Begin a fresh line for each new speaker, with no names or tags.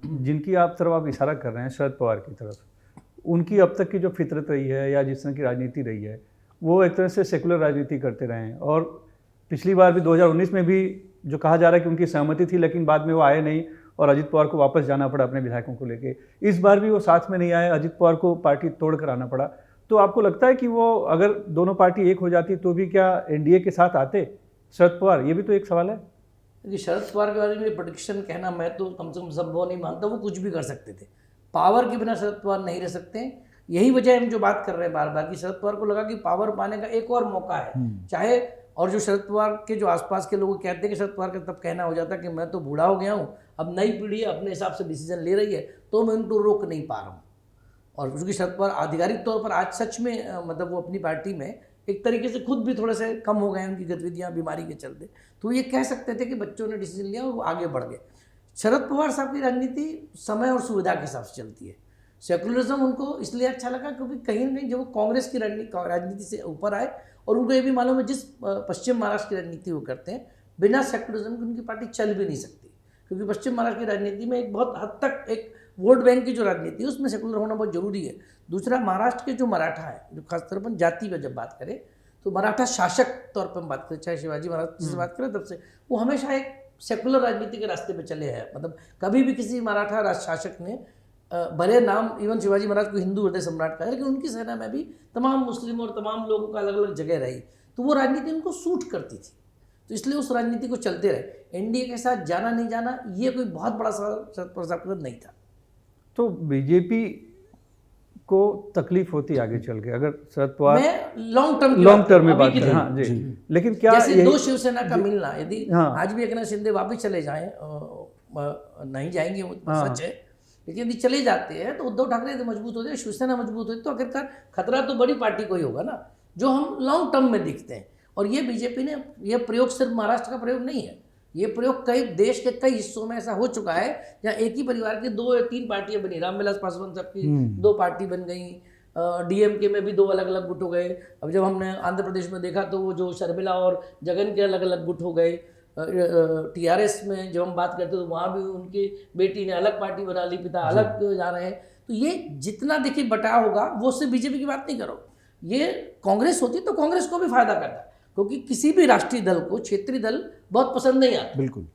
जिनकी आप इशारा कर रहे हैं शरद पवार की तरफ, उनकी अब तक की जो फितरत रही है या जिस तरह की राजनीति रही है, वो एक तरह से सेकुलर राजनीति करते रहे हैं। और पिछली बार भी 2019 में भी जो कहा जा रहा है कि उनकी सहमति थी, लेकिन बाद में वो आए नहीं और अजित पवार को वापस जाना पड़ा अपने विधायकों को लेके। इस बार भी वो साथ में नहीं आए, अजित पवार को पार्टी तोड़ कर आना पड़ा। तो आपको लगता है कि वो अगर दोनों पार्टी एक हो जाती तो भी क्या एनडीए के साथ आते शरद पवार? ये भी तो एक सवाल है।
देखिए, शरद पवार के बारे में प्रेडिक्शन कहना मैं तो कम से कम संभव नहीं मानता। वो कुछ भी कर सकते थे, पावर के बिना शरद पवार नहीं रह सकते। यही वजह है हम जो बात कर रहे हैं बार बार कि शरद पवार को लगा कि पावर पाने का एक और मौका है। चाहे और जो शरद पवार के जो आसपास के लोग कहते हैं कि शरद पवार का तब कहना हो जाता कि मैं तो बूढ़ा हो गया हूँ, अब नई पीढ़ी अपने हिसाब से डिसीजन ले रही है तो मैं उनको रोक नहीं पा रहा हूँ। और क्योंकि शरद पवार आधिकारिक तौर पर आज सच में मतलब वो अपनी पार्टी में एक तरीके से खुद भी थोड़े से कम हो गए उनकी गतिविधियाँ बीमारी के चलते, तो ये कह सकते थे कि बच्चों ने डिसीजन लिया और वो आगे बढ़ गए। शरद पवार साहब की राजनीति समय और सुविधा के हिसाब से चलती है। सेकुलरिज्म उनको इसलिए अच्छा लगा क्योंकि कहीं ना कहीं जब वो कांग्रेस की राजनीति से ऊपर आए और उनको ये भी मालूम है जिस पश्चिम महाराष्ट्र की राजनीति वो करते हैं, बिना सेकुलरिज्म की उनकी पार्टी चल भी नहीं सकती। क्योंकि पश्चिम महाराष्ट्र की राजनीति में एक बहुत हद तक एक वोट बैंक की जो राजनीति है उसमें सेकुलर होना बहुत जरूरी है। दूसरा, महाराष्ट्र के जो मराठा है, जो खासतौर पर जाति पर जब बात करें तो मराठा शासक तौर पर हम बात करें, चाहे शिवाजी महाराज से बात करें, तब से वो हमेशा एक सेकुलर राजनीति के रास्ते पे चले हैं। मतलब कभी भी किसी मराठा शासक ने भले नाम इवन शिवाजी महाराज को हिंदू हृदय सम्राट कहा, लेकिन उनकी सेना में भी तमाम मुस्लिम और तमाम लोगों का अलग अलग जगह रही, तो वो राजनीति उनको सूट करती थी। तो इसलिए उस राजनीति को चलते रहे। एनडीए के साथ जाना नहीं जाना ये कोई बहुत बड़ा सवाल शरद पवार नहीं था।
तो बीजेपी को तकलीफ होती आगे चल के अगर शरद पवार
लॉन्ग टर्म
में बात करें, हाँ जी, लेकिन क्या
जैसे दो शिवसेना का मिलना, यदि
हाँ,
आज भी एकनाथ शिंदे वापस चले जाएं, नहीं जाएंगे वो सच है, लेकिन यदि चले जाते हैं तो उद्धव ठाकरे तो मजबूत होते हैं, शिवसेना मजबूत होती है, तो आखिरकार खतरा तो बड़ी पार्टी को ही होगा ना, जो हम लॉन्ग टर्म में दिखते हैं। और ये बीजेपी ने यह प्रयोग सिर्फ महाराष्ट्र का प्रयोग नहीं है, ये प्रयोग कई देश के कई हिस्सों में ऐसा हो चुका है जहाँ एक ही परिवार की 2 या 3 पार्टियां बनी। रामविलास पासवान साहब की 2 पार्टी बन गई, डीएमके में भी 2 अलग अलग गुट हो गए। अब जब हमने आंध्र प्रदेश में देखा तो वो जो शर्मिला और जगन के अलग अलग गुट हो गए। टीआरएस में जब हम बात करते तो वहाँ भी उनकी बेटी ने अलग पार्टी बना ली, पिता अलग जा रहे हैं। तो ये जितना देखिए बटाव होगा, वो सिर्फ बीजेपी की बात नहीं करो, ये कांग्रेस होती तो कांग्रेस को भी फायदा करता, क्योंकि किसी भी राष्ट्रीय दल को क्षेत्रीय दल बहुत पसंद नहीं आता।
बिल्कुल।